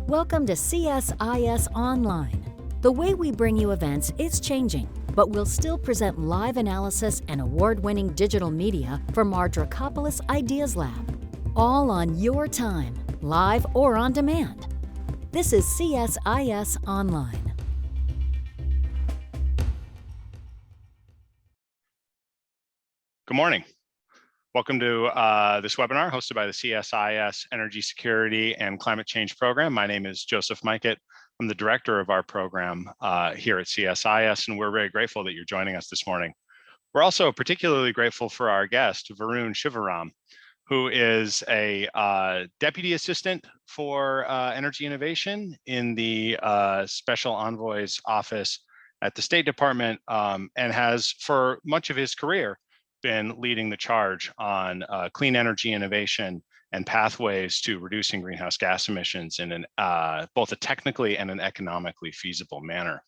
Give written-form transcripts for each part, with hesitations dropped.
Welcome to CSIS Online. The way we bring you events is changing, but we'll still present live analysis and award-winning digital media from our Dracopolis Ideas Lab. All on your time, live or on demand. This is CSIS Online. Good morning. Welcome to this webinar hosted by the CSIS Energy Security and Climate Change Program. My name is Joseph Mikett. I'm the director of our program here at CSIS, and we're very grateful that you're joining us this morning. We're also particularly grateful for our guest, Varun Shivaram, who is a Deputy Assistant for Energy Innovation in the Special Envoys Office at the State Department, and has, for much of his career, been leading the charge on clean energy innovation and pathways to reducing greenhouse gas emissions in both a technically and an economically feasible manner.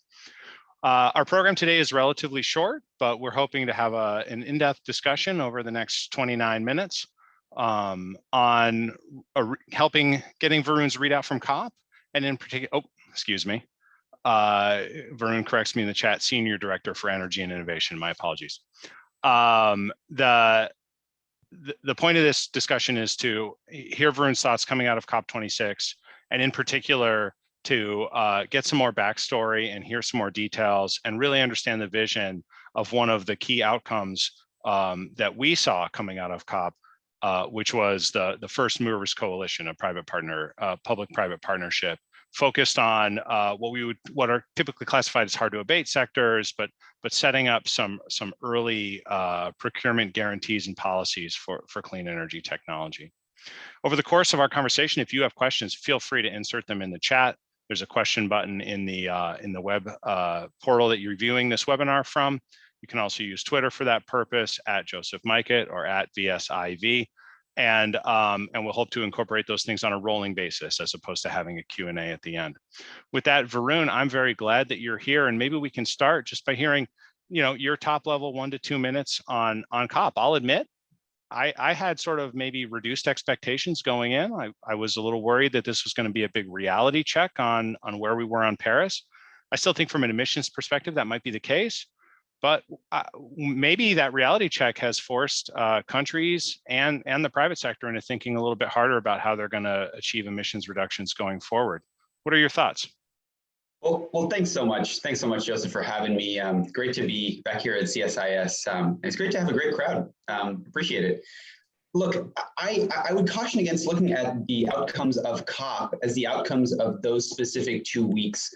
Our program today is relatively short, but we're hoping to have an in-depth discussion over the next 29 minutes on getting Varun's readout from COP, and in particular, Varun corrects me in the chat, Senior Director for Energy and Innovation, my apologies. The point of this discussion is to hear Varun's thoughts coming out of COP26, and in particular to get some more backstory and hear some more details and really understand the vision of one of the key outcomes that we saw coming out of COP, which was the First Movers Coalition, a public-private partnership focused on what are typically classified as hard to abate sectors, but setting up some early procurement guarantees and policies for clean energy technology. Over the course of our conversation, if you have questions, feel free to insert them in the chat. There's a question button in the web portal that you're viewing this webinar from. You can also use Twitter for that purpose, at Joseph Mikett or at VSIV. And we'll hope to incorporate those things on a rolling basis as opposed to having a Q&A at the end. With that, Varun, I'm very glad that you're here, and maybe we can start just by hearing, your top level 1 to 2 minutes on COP. I'll admit, I had sort of maybe reduced expectations going in. I was a little worried that this was going to be a big reality check on where we were on Paris. I still think from an emissions perspective that might be the case. But maybe that reality check has forced countries and the private sector into thinking a little bit harder about how they're going to achieve emissions reductions going forward. What are your thoughts? Well, thanks so much. Thanks so much, Joseph, for having me. Great to be back here at CSIS. It's great to have a great crowd. Appreciate it. Look, I would caution against looking at the outcomes of COP as the outcomes of those specific 2 weeks.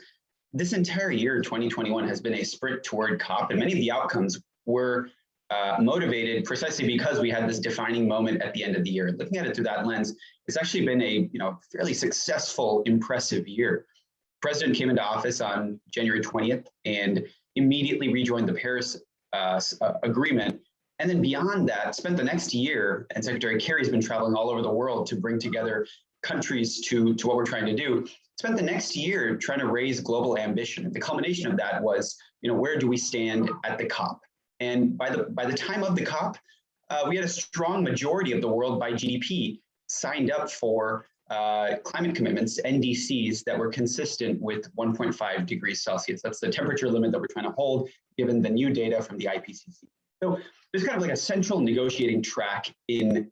This entire year, 2021, has been a sprint toward COP, and many of the outcomes were motivated precisely because we had this defining moment at the end of the year. Looking at it through that lens, it's actually been a fairly successful, impressive year. The president came into office on January 20th and immediately rejoined the Paris Agreement. And then beyond that, spent the next year, and Secretary Kerry's been traveling all over the world to bring together countries to what we're trying to do. Spent the next year trying to raise global ambition. The culmination of that was, where do we stand at the COP? And by the time of the COP, we had a strong majority of the world by GDP signed up for climate commitments, NDCs, that were consistent with 1.5 degrees Celsius. That's the temperature limit that we're trying to hold, given the new data from the IPCC. So there's kind of like a central negotiating track in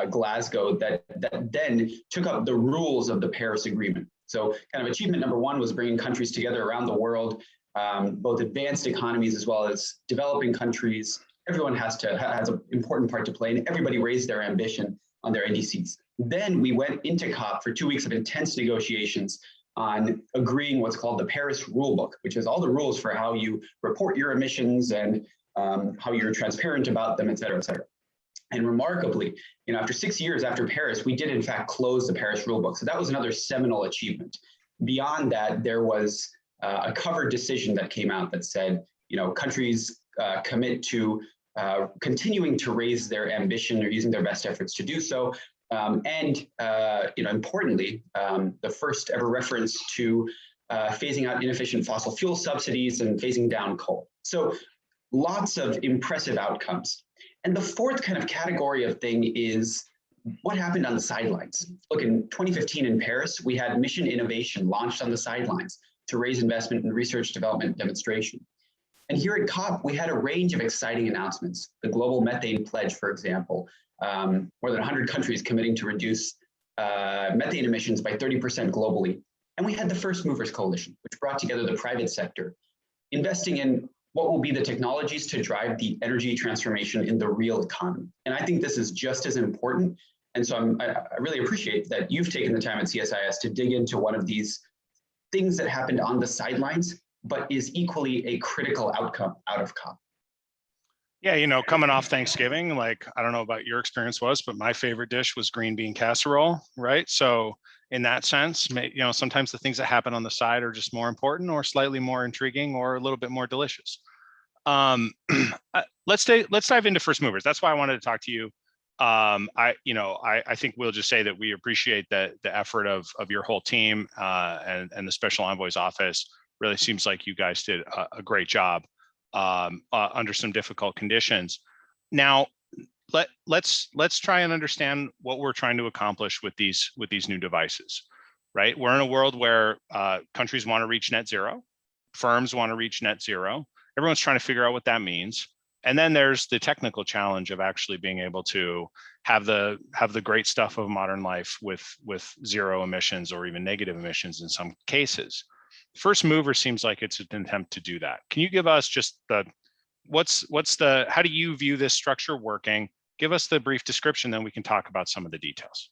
Glasgow that then took up the rules of the Paris Agreement. So kind of achievement number one was bringing countries together around the world, both advanced economies as well as developing countries. Everyone has an important part to play, and everybody raised their ambition on their NDCs. Then we went into COP for 2 weeks of intense negotiations on agreeing what's called the Paris Rulebook, which is all the rules for how you report your emissions and how you're transparent about them, et cetera, et cetera. And remarkably, after 6 years after Paris, we did in fact close the Paris Rulebook. So that was another seminal achievement. Beyond that, there was a covered decision that came out that said, countries commit to continuing to raise their ambition or using their best efforts to do so. Importantly, the first ever reference to phasing out inefficient fossil fuel subsidies and phasing down coal. So lots of impressive outcomes. And the fourth kind of category of thing is what happened on the sidelines? Look, in 2015 in Paris, we had Mission Innovation launched on the sidelines to raise investment in research, development, demonstration. And here at COP, we had a range of exciting announcements. The Global Methane Pledge, for example, more than 100 countries committing to reduce methane emissions by 30% globally. And we had the First Movers Coalition, which brought together the private sector, investing in what will be the technologies to drive the energy transformation in the real economy. And I think this is just as important. And so I really appreciate that you've taken the time at CSIS to dig into one of these things that happened on the sidelines, but is equally a critical outcome out of COP. Yeah, you know, coming off Thanksgiving, like, I don't know about your experience was, but my favorite dish was green bean casserole, right? So in that sense, you know, sometimes the things that happen on the side are just more important or slightly more intriguing or a little bit more delicious. Let's dive into first movers. That's why I wanted to talk to you. I think we'll just say that we appreciate the effort of your whole team and the Special Envoy's office. Really seems like you guys did a great job under some difficult conditions. Now, let's try and understand what we're trying to accomplish with these new devices, right? We're in a world where countries want to reach net zero, firms want to reach net zero. Everyone's trying to figure out what that means. And then there's the technical challenge of actually being able to have the great stuff of modern life with zero emissions or even negative emissions in some cases. First mover seems like it's an attempt to do that. Can you give us just how do you view this structure working? Give us the brief description, then we can talk about some of the details.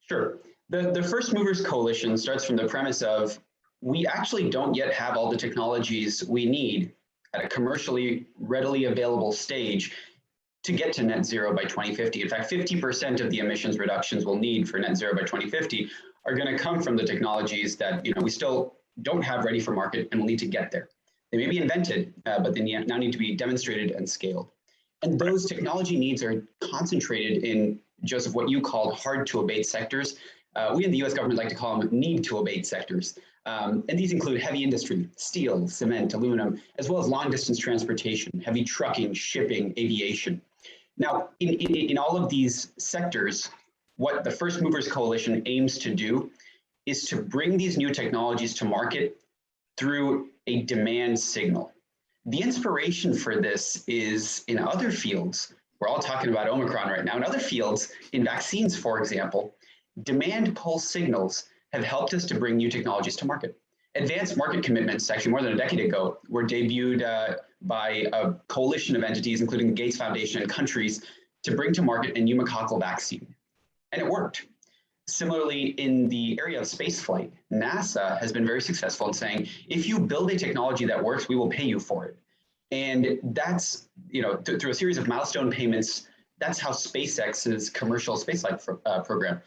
Sure. The First Movers Coalition starts from the premise of we actually don't yet have all the technologies we need at a commercially readily available stage to get to net zero by 2050. In fact, 50% of the emissions reductions we'll need for net zero by 2050 are going to come from the technologies that we still don't have ready for market and will need to get there. They may be invented, but they now need to be demonstrated and scaled. And those technology needs are concentrated in, Joseph, what you called hard to abate sectors. We in the US government like to call them need to abate sectors. And these include heavy industry, steel, cement, aluminum, as well as long distance transportation, heavy trucking, shipping, aviation. Now, in all of these sectors, what the First Movers Coalition aims to do is to bring these new technologies to market through a demand signal. The inspiration for this is in other fields. We're all talking about Omicron right now. In other fields, in vaccines, for example, demand pull signals have helped us to bring new technologies to market. Advanced market commitments, actually more than a decade ago, were debuted by a coalition of entities, including the Gates Foundation and countries, to bring to market a pneumococcal vaccine. And it worked. Similarly, in the area of spaceflight, NASA has been very successful in saying, if you build a technology that works, we will pay you for it. And that's, through a series of milestone payments, that's how SpaceX's commercial spaceflight program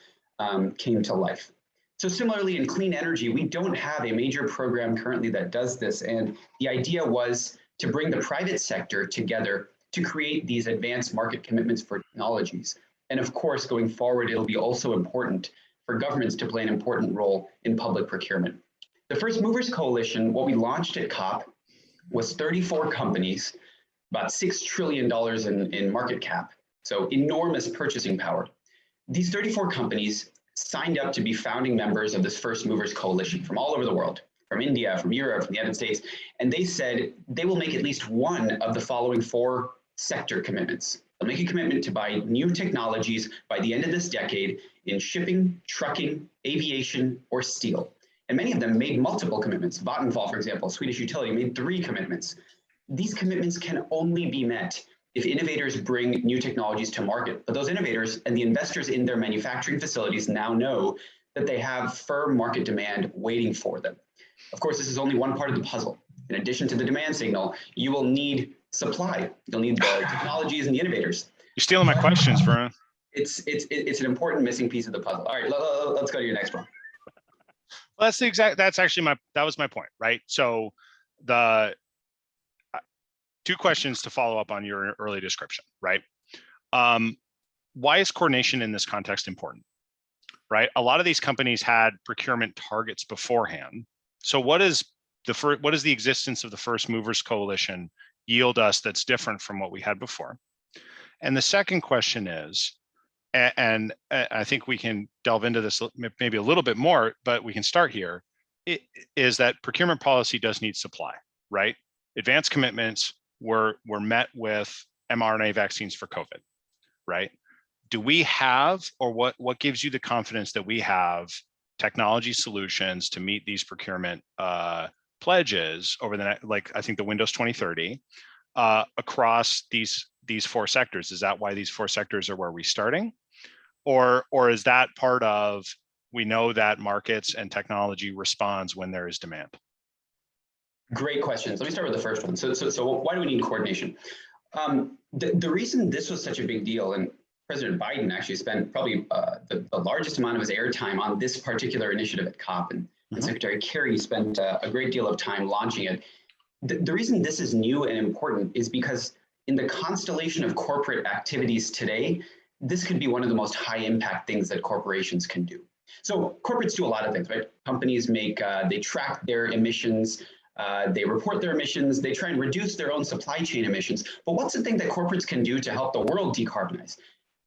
came to life. So similarly, in clean energy, we don't have a major program currently that does this. And the idea was to bring the private sector together to create these advanced market commitments for technologies. And of course, going forward, it'll be also important for governments to play an important role in public procurement. The First Movers Coalition, what we launched at COP, was 34 companies, about $6 trillion in market cap, so enormous purchasing power. These 34 companies signed up to be founding members of this First Movers Coalition from all over the world, from India, from Europe, from the United States, and they said they will make at least one of the following 4 sector commitments. They'll make a commitment to buy new technologies by the end of this decade in shipping, trucking, aviation, or steel. And many of them made multiple commitments. Vattenfall, for example, a Swedish utility, made 3 commitments. These commitments can only be met if innovators bring new technologies to market. But those innovators and the investors in their manufacturing facilities now know that they have firm market demand waiting for them. Of course, this is only one part of the puzzle. In addition to the demand signal, you will need supply. You'll need the technologies and the innovators. You're stealing my questions, Varun. It's an important missing piece of the puzzle. All right, let's go to your next one. Well, that was my point, right? So the 2 questions to follow up on your early description, right? Why is coordination in this context important, right? A lot of these companies had procurement targets beforehand. So what does the existence of the First Movers Coalition yield us that's different from what we had before? And the second question is, and I think we can delve into this maybe a little bit more, but we can start here. It is that procurement policy does need supply, right? Advanced commitments were met with mRNA vaccines for COVID, right? Do we have, or what gives you the confidence that we have technology solutions to meet these procurement pledges over the next, like I think the Windows 2030 across these four sectors? Is that why these four sectors are where we're starting, or is that part of, we know that markets and technology responds when there is demand? Great questions. Let me start with the first one. So why do we need coordination? The reason this was such a big deal, and President Biden actually spent probably the largest amount of his airtime on this particular initiative at COP, and Secretary Kerry spent a great deal of time launching it. The reason this is new and important is because in the constellation of corporate activities today, this could be one of the most high impact things that corporations can do. So corporates do a lot of things, right? Companies they track their emissions, they report their emissions, they try and reduce their own supply chain emissions. But what's the thing that corporates can do to help the world decarbonize?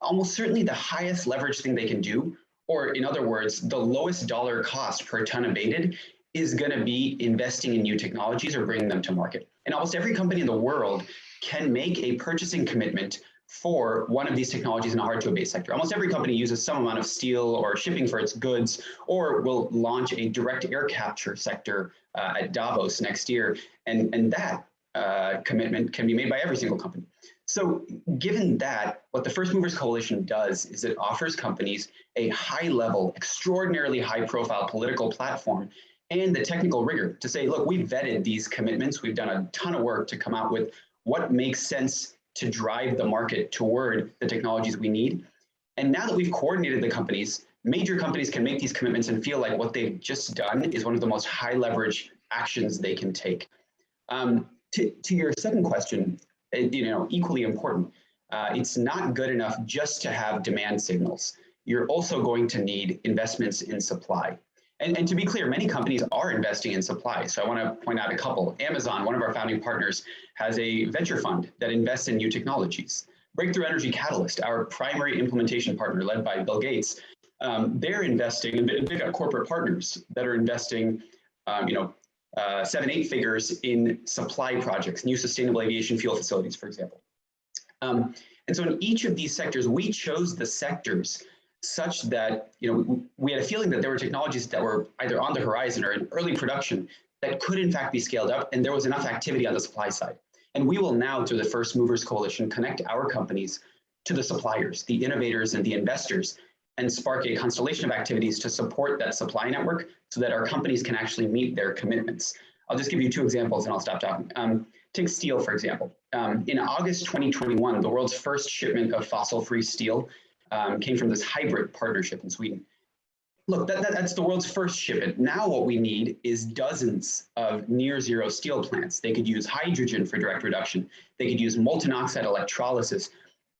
Almost certainly the highest leverage thing they can do, or in other words, the lowest dollar cost per ton abated, is going to be investing in new technologies or bringing them to market. And almost every company in the world can make a purchasing commitment for one of these technologies in a hard to abate sector. Almost every company uses some amount of steel or shipping for its goods, or will launch a direct air capture sector at Davos next year. And that commitment can be made by every single company. So given that, what the First Movers Coalition does is it offers companies a high level, extraordinarily high profile political platform and the technical rigor to say, look, we've vetted these commitments. We've done a ton of work to come out with what makes sense to drive the market toward the technologies we need. And now that we've coordinated the companies, major companies can make these commitments and feel like what they've just done is one of the most high leverage actions they can take. To your second question, equally important, it's not good enough just to have demand signals. You're also going to need investments in supply. And to be clear, many companies are investing in supply. So I want to point out a couple. Amazon, one of our founding partners, has a venture fund that invests in new technologies. Breakthrough Energy Catalyst, our primary implementation partner led by Bill Gates, they're investing, and they've got corporate partners that are investing, 7-8 figures in supply projects, new sustainable aviation fuel facilities, for example. And so in each of these sectors, we chose the sectors such that we had a feeling that there were technologies that were either on the horizon or in early production that could in fact be scaled up, and there was enough activity on the supply side. And we will now, through the First Movers Coalition, connect our companies to the suppliers, the innovators, and the investors, and spark a constellation of activities to support that supply network so that our companies can actually meet their commitments. I'll just give you two examples and I'll stop talking. Take steel, for example. In August 2021, the world's first shipment of fossil-free steel came from this hybrid partnership in Sweden. Look, that's the world's first shipment. Now what we need is dozens of near zero steel plants. They could use hydrogen for direct reduction. They could use molten oxide electrolysis.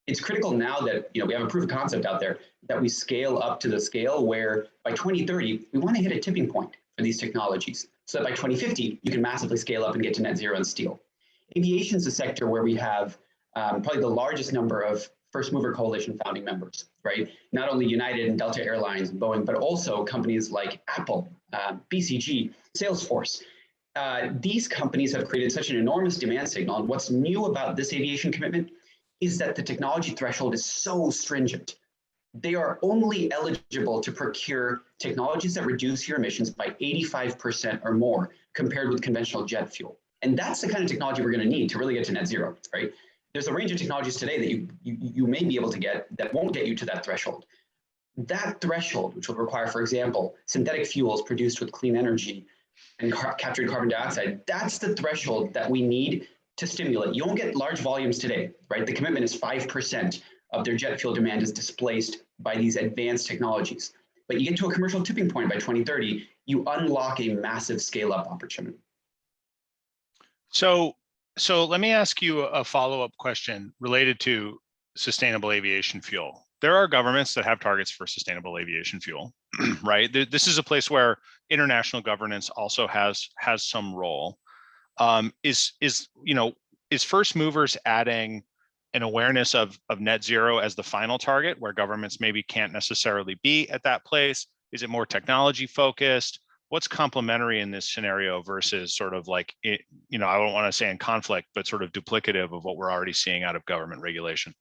It's critical now that we have a proof of concept out there that we scale up to the scale where by 2030, we want to hit a tipping point for these technologies so that by 2050, you can massively scale up and get to net zero in steel. Aviation is a sector where we have probably the largest number of First Mover Coalition founding members, right? Not only United and Delta Airlines and Boeing, but also companies like Apple, BCG, Salesforce. These companies have created such an enormous demand signal. And what's new about this aviation commitment is that the technology threshold is so stringent. They are only eligible to procure technologies that reduce your emissions by 85% or more compared with conventional jet fuel. And that's the kind of technology we're going to need to really get to net zero, right? There's a range of technologies today that you may be able to get that won't get you to that threshold. That threshold, which will require, for example, synthetic fuels produced with clean energy and captured carbon dioxide, that's the threshold that we need to stimulate. You won't get large volumes today, right? The commitment is 5% of their jet fuel demand is displaced by these advanced technologies. But you get to a commercial tipping point by 2030, you unlock a massive scale-up opportunity. So let me ask you a follow-up question related to sustainable aviation fuel. There are governments that have targets for sustainable aviation fuel, right? This is a place where international governance also has some role. Is First Movers adding an awareness of net zero as the final target, where governments maybe can't necessarily be at that place? Is it more technology focused? What's complementary in this scenario versus sort of like, I don't want to say in conflict, but sort of duplicative of what we're already seeing out of government regulation?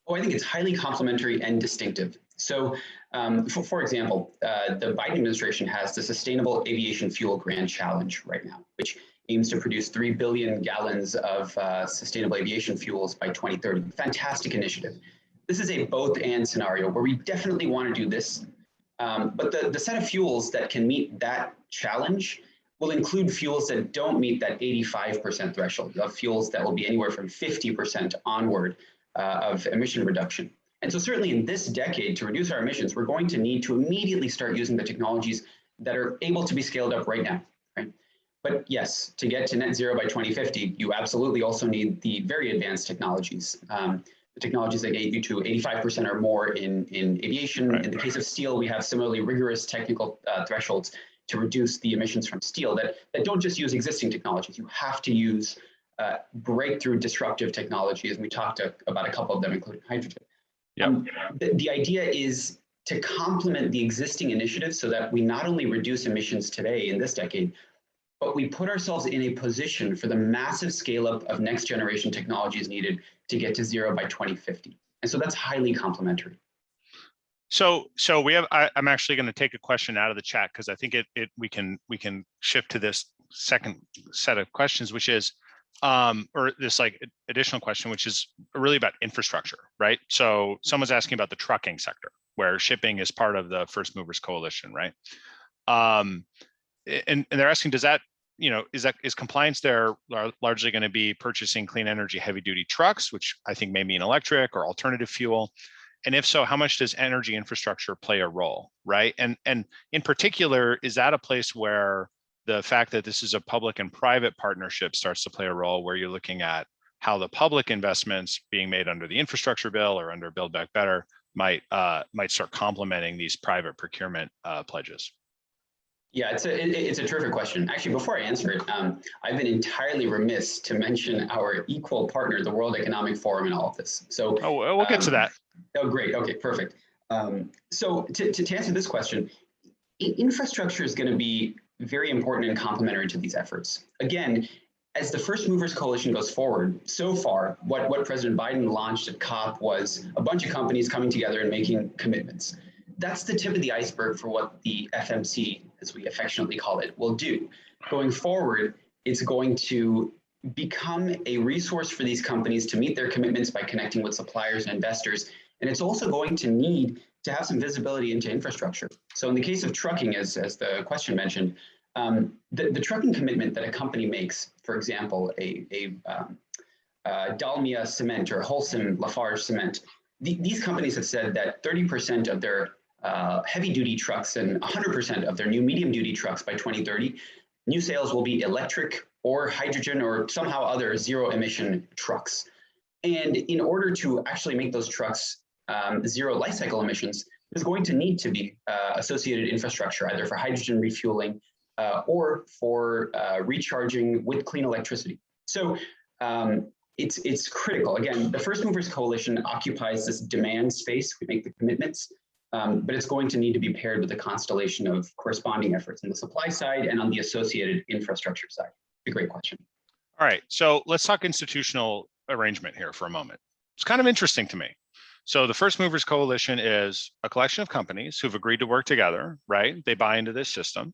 Oh, I think it's highly complementary and distinctive. So, for example, the Biden administration has the Sustainable Aviation Fuel Grand Challenge right now, which aims to produce 3 billion gallons of sustainable aviation fuels by 2030. Fantastic initiative. This is a both and scenario where we definitely want to do this. But the set of fuels that can meet that challenge will include fuels that don't meet that 85% threshold, of fuels that will be anywhere from 50% onward of emission reduction. And so certainly in this decade, to reduce our emissions, we're going to need to immediately start using the technologies that are able to be scaled up right now, right? But yes, to get to net zero by 2050, you absolutely also need the very advanced technologies. The technologies that get you to 85% or more in aviation. Right. In the case of steel, we have similarly rigorous technical thresholds to reduce the emissions from steel that don't just use existing technologies. You have to use breakthrough disruptive technologies, and we talked about a couple of them, including hydrogen. Yep. The idea is to complement the existing initiatives so that we not only reduce emissions today in this decade, but we put ourselves in a position for the massive scale up of next generation technologies needed to get to zero by 2050. And so that's highly complementary. So we have, I'm actually going to take a question out of the chat because I think we can shift to this second set of questions, which is, or this like additional question, which is really about infrastructure, right? So someone's asking about the trucking sector, where shipping is part of the First Movers Coalition, right? And they're asking, does that, is compliance there largely going to be purchasing clean energy heavy duty trucks, which I think may mean electric or alternative fuel? And if so, how much does energy infrastructure play a role, right? And in particular, is that a place where the fact that this is a public and private partnership starts to play a role, where you're looking at how the public investments being made under the infrastructure bill or under Build Back Better might start complementing these private procurement pledges? Yeah, it's a terrific question. Actually, before I answer it, I've been entirely remiss to mention our equal partner, the World Economic Forum, in all of this. So we'll get to that. Oh, great. Okay, perfect. So to answer this question, infrastructure is going to be very important and complementary to these efforts. Again, as the First Movers Coalition goes forward, so far, what President Biden launched at COP was a bunch of companies coming together and making commitments. That's the tip of the iceberg for what the FMC, as we affectionately call it, will do. Going forward, it's going to become a resource for these companies to meet their commitments by connecting with suppliers and investors. And it's also going to need to have some visibility into infrastructure. So in the case of trucking, as the question mentioned, the trucking commitment that a company makes, for example, a Dalmia Cement or Holcim Lafarge Cement, these companies have said that 30% of their heavy-duty trucks and 100% of their new medium-duty trucks by 2030, new sales will be electric or hydrogen or somehow other zero-emission trucks. And in order to actually make those trucks zero life cycle emissions, there's going to need to be associated infrastructure, either for hydrogen refueling or for recharging with clean electricity. So it's critical. Again, the First Movers Coalition occupies this demand space. We make the commitments, but it's going to need to be paired with a constellation of corresponding efforts on the supply side and on the associated infrastructure side. A great question. All right, so let's talk institutional arrangement here for a moment. It's kind of interesting to me. So the First Movers Coalition is a collection of companies who've agreed to work together, right? They buy into this system.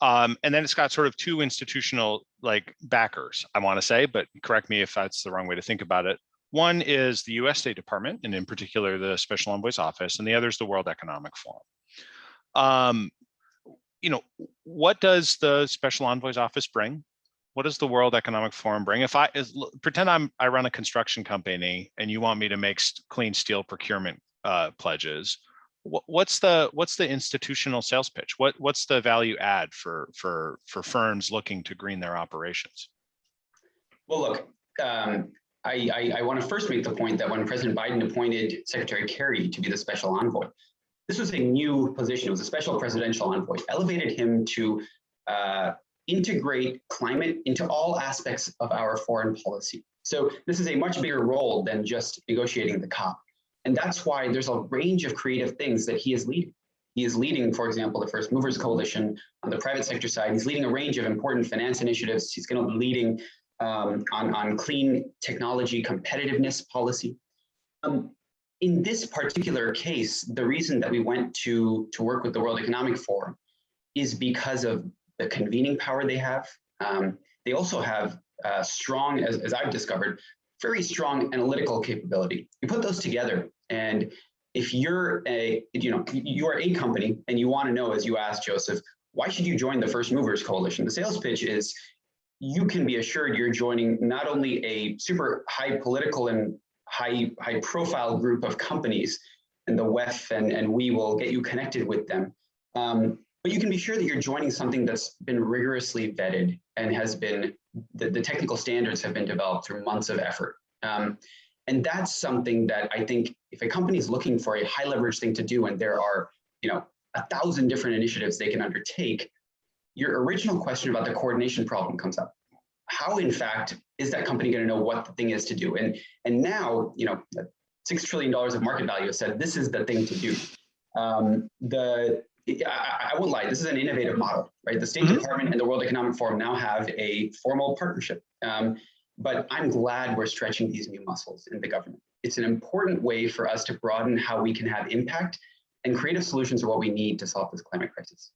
And then it's got sort of two institutional like backers, I want to say, but correct me if that's the wrong way to think about it. One is the US State Department, and in particular, the Special Envoy's Office, and the other is the World Economic Forum. What does the Special Envoy's Office bring? What does the World Economic Forum bring? If pretend I run a construction company and you want me to make clean steel procurement pledges, what's the institutional sales pitch? What's the value add for firms looking to green their operations? Well, look, I want to first make the point that when President Biden appointed Secretary Kerry to be the special envoy, this was a new position. It was a special presidential envoy, elevated him to integrate climate into all aspects of our foreign policy. So this is a much bigger role than just negotiating the COP. And that's why there's a range of creative things that he is leading. He is leading, for example, the First Movers Coalition on the private sector side. He's leading a range of important finance initiatives. He's going to be leading on clean technology competitiveness policy. In this particular case, the reason that we went to work with the World Economic Forum is because of the convening power they have. They also have strong, as I've discovered, very strong analytical capability. You put those together, and if you're you are a company and you want to know, as you asked, Joseph, why should you join the First Movers Coalition? The sales pitch is you can be assured you're joining not only a super high political and high profile group of companies, and the WEF and we will get you connected with them. But you can be sure that you're joining something that's been rigorously vetted and has been, the technical standards have been developed through months of effort. And that's something that I think if a company is looking for a high leverage thing to do, and there are 1,000 different initiatives they can undertake, your original question about the coordination problem comes up. How, in fact, is that company going to know what the thing is to do? And now, $6 trillion of market value has said this is the thing to do. I won't lie, this is an innovative model, right? The State Department and the World Economic Forum now have a formal partnership. But I'm glad we're stretching these new muscles in the government. It's an important way for us to broaden how we can have impact, and creative solutions are what we need to solve this climate crisis.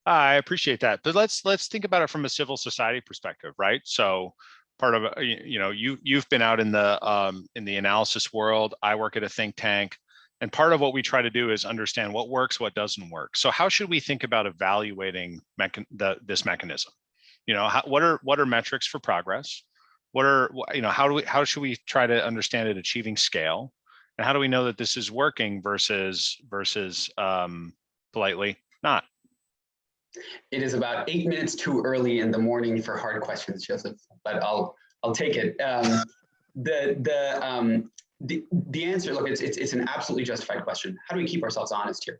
I appreciate that, but let's think about it from a civil society perspective, right? So part of you've been out in the analysis world. I work at a think tank, and part of what we try to do is understand what works, what doesn't work. So how should we think about evaluating this mechanism? What are metrics for progress? How should we try to understand it achieving scale, and how do we know that this is working versus politely not? It is about 8 minutes too early in the morning for hard questions, Joseph, but I'll take it. The answer, look, it's an absolutely justified question. How do we keep ourselves honest here?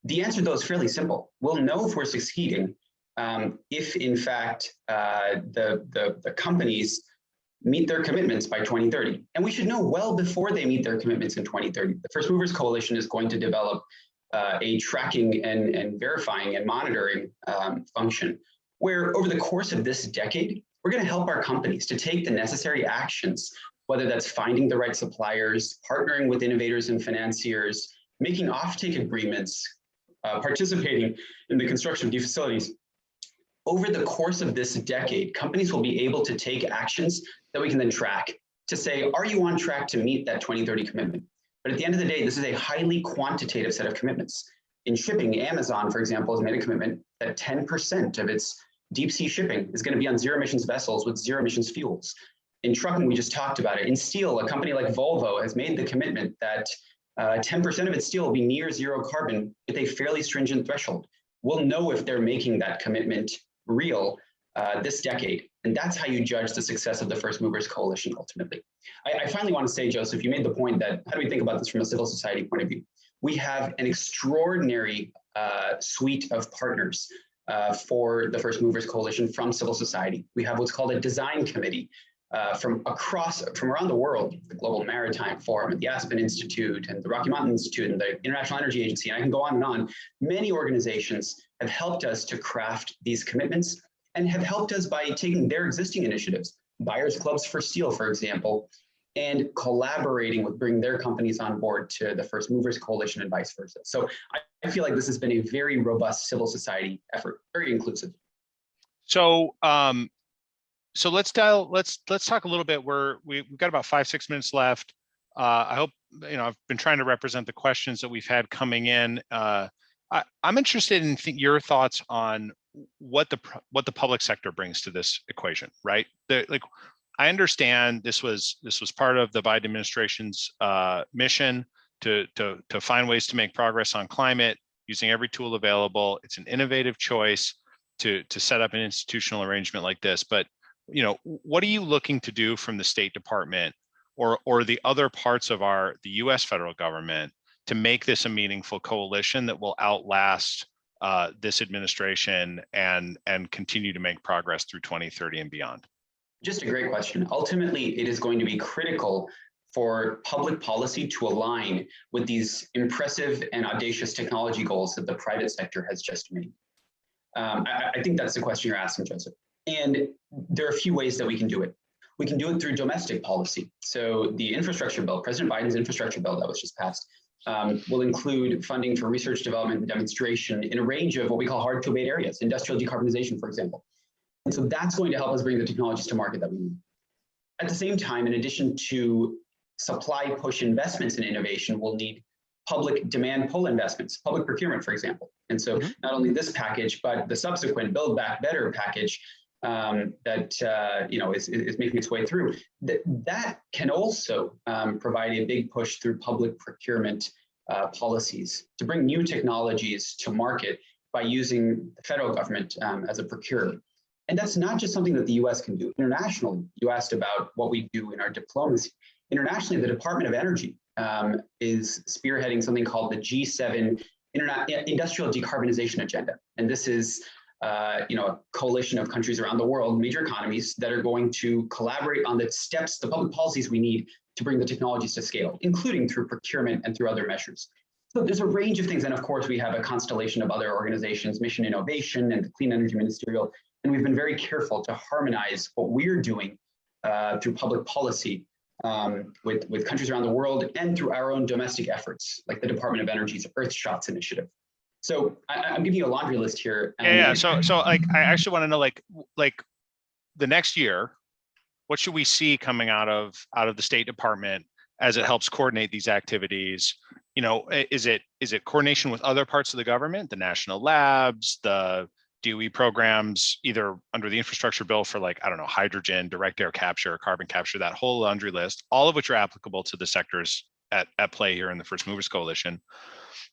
The answer, though, is fairly simple. We'll know if we're succeeding if, in fact, the companies meet their commitments by 2030. And we should know well before they meet their commitments in 2030. The First Movers Coalition is going to develop a tracking and verifying and monitoring function, where over the course of this decade, we're going to help our companies to take the necessary actions, whether that's finding the right suppliers, partnering with innovators and financiers, making offtake agreements, participating in the construction of new facilities. Over the course of this decade, companies will be able to take actions that we can then track to say, are you on track to meet that 2030 commitment? But at the end of the day, this is a highly quantitative set of commitments. In shipping, Amazon, for example, has made a commitment that 10% of its deep sea shipping is going to be on zero emissions vessels with zero emissions fuels. In trucking, we just talked about it. In steel, a company like Volvo has made the commitment that 10% of its steel will be near zero carbon with a fairly stringent threshold. We'll know if they're making that commitment real this decade. And that's how you judge the success of the First Movers Coalition ultimately. I finally want to say, Joseph, you made the point that how do we think about this from a civil society point of view? We have an extraordinary suite of partners for the First Movers Coalition from civil society. We have what's called a design committee from around the world, the Global Maritime Forum, and the Aspen Institute, and the Rocky Mountain Institute, and the International Energy Agency, and I can go on and on. Many organizations have helped us to craft these commitments and have helped us by taking their existing initiatives, buyers clubs for steel, for example, and collaborating with bringing their companies on board to the First Movers Coalition and vice versa. So I feel like this has been a very robust civil society effort, very inclusive. So let's talk a little bit. We've got about 5-6 minutes left. I hope I've been trying to represent the questions that we've had coming in. I'm interested in your thoughts on what the public sector brings to this equation, right? I understand this was part of the Biden administration's mission to find ways to make progress on climate using every tool available. It's an innovative choice to set up an institutional arrangement like this. But what are you looking to do from the State Department or the other parts of the U.S. federal government to make this a meaningful coalition that will outlast this administration and continue to make progress through 2030 and beyond? Just a great question. Ultimately, it is going to be critical for public policy to align with these impressive and audacious technology goals that the private sector has just made. I think that's the question you're asking, Joseph. And there are a few ways that we can do it. We can do it through domestic policy. So the infrastructure bill, President Biden's infrastructure bill that was just passed, will include funding for research, development, and demonstration in a range of what we call hard to abate areas, industrial decarbonization, for example. And so that's going to help us bring the technologies to market that we need. At the same time, in addition to supply push investments in innovation, we'll need public demand pull investments, public procurement, for example. And so not only this package, but the subsequent Build Back Better package that is making its way through, that can also provide a big push through public procurement policies to bring new technologies to market by using the federal government as a procurer. And that's not just something that the US can do. Internationally, you asked about what we do in our diplomacy. Internationally, the Department of Energy is spearheading something called the G7 Industrial Decarbonization Agenda. And this is a coalition of countries around the world, major economies, that are going to collaborate on the steps, the public policies we need to bring the technologies to scale, including through procurement and through other measures. So there's a range of things. And of course, we have a constellation of other organizations, Mission Innovation and the Clean Energy Ministerial. And we've been very careful to harmonize what we're doing through public policy with countries around the world and through our own domestic efforts, like the Department of Energy's Earthshots initiative. So I'm giving you a laundry list here. So like, I actually want to know, like the next year, what should we see coming out of the State Department as it helps coordinate these activities? Is it coordination with other parts of the government, the national labs, the DOE programs, either under the infrastructure bill for hydrogen, direct air capture, carbon capture, that whole laundry list, all of which are applicable to the sectors at play here in the First Movers Coalition?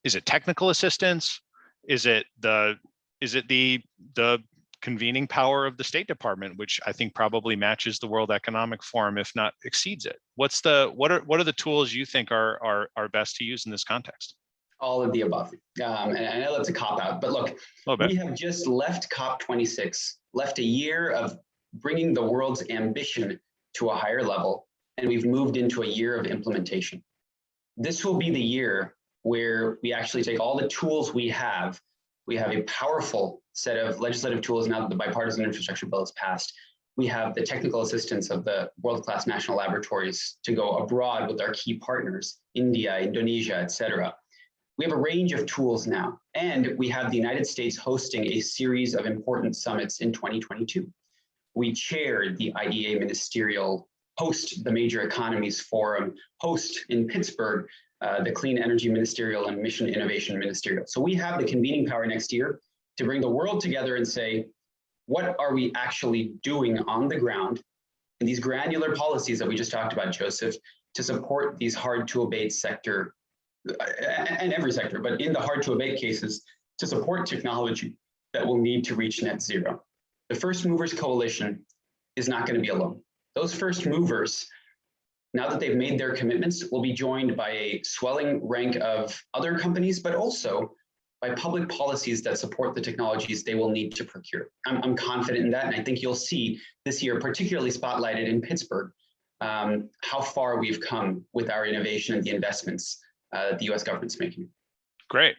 Is it technical assistance? Is it the convening power of the State Department, which I think probably matches the World Economic Forum, if not exceeds it? What are the tools you think are best to use in this context? All of the above. And I know that's a cop-out, but look, we have just left COP26, left a year of bringing the world's ambition to a higher level, and we've moved into a year of implementation. This will be the year where we actually take all the tools we have. We have a powerful set of legislative tools now that the bipartisan infrastructure bill is passed. We have the technical assistance of the world-class national laboratories to go abroad with our key partners, India, Indonesia, et cetera. We have a range of tools now, and we have the United States hosting a series of important summits in 2022. We chaired the IEA Ministerial, host the Major Economies Forum, host in Pittsburgh, the Clean Energy Ministerial and Mission Innovation Ministerial. So we have the convening power next year to bring the world together and say, what are we actually doing on the ground in these granular policies that we just talked about, Joseph, to support these hard to abate sector, and every sector, but in the hard to abate cases, to support technology that will need to reach net zero. The First Movers Coalition is not going to be alone. Those first movers, now that they've made their commitments, will be joined by a swelling rank of other companies, but also by public policies that support the technologies they will need to procure. I'm confident in that, and I think you'll see this year, particularly spotlighted in Pittsburgh, how far we've come with our innovation and the investments the US government's making. Great.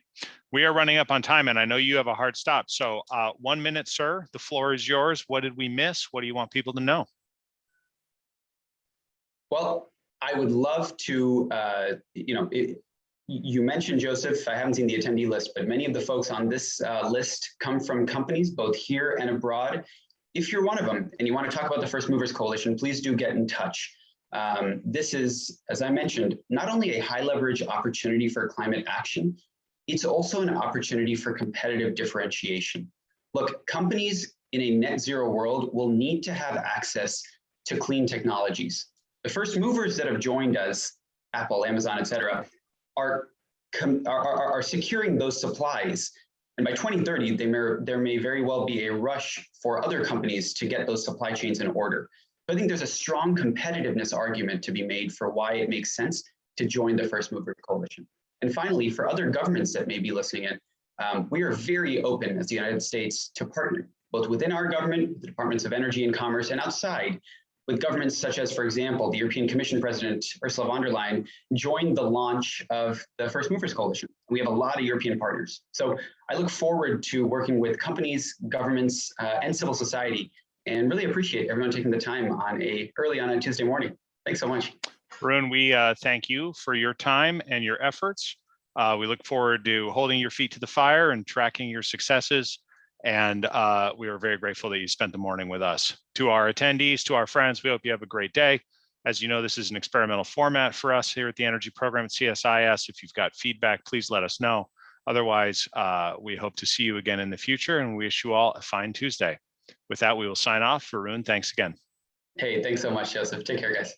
We are running up on time, and I know you have a hard stop. So 1 minute, sir, the floor is yours. What did we miss? What do you want people to know? Well, I would love to, you mentioned, Joseph, I haven't seen the attendee list, but many of the folks on this list come from companies both here and abroad. If you're one of them and you want to talk about the First Movers Coalition, please do get in touch. This is, as I mentioned, not only a high leverage opportunity for climate action, it's also an opportunity for competitive differentiation. Look, companies in a net zero world will need to have access to clean technologies. The first movers that have joined us, Apple, Amazon, et cetera, are securing those supplies. And by 2030, there may very well be a rush for other companies to get those supply chains in order. I think there's a strong competitiveness argument to be made for why it makes sense to join the First Mover Coalition. And finally, for other governments that may be listening in, we are very open as the United States to partner. both within our government, the Departments of Energy and Commerce, and outside, with governments such as, for example, the European Commission President Ursula von der Leyen joined the launch of the First Movers Coalition. We have a lot of European partners. So I look forward to working with companies, governments, and civil society, and really appreciate everyone taking the time early on a Tuesday morning. Thanks so much. Varun, we thank you for your time and your efforts. We look forward to holding your feet to the fire and tracking your successes. And we are very grateful that you spent the morning with us. To our attendees, to our friends, we hope you have a great day. As you know, this is an experimental format for us here at the Energy Program at CSIS. If you've got feedback, please let us know. Otherwise, we hope to see you again in the future, and we wish you all a fine Tuesday. With that, we will sign off. Varun, thanks again. Hey, thanks so much, Joseph. Take care, guys.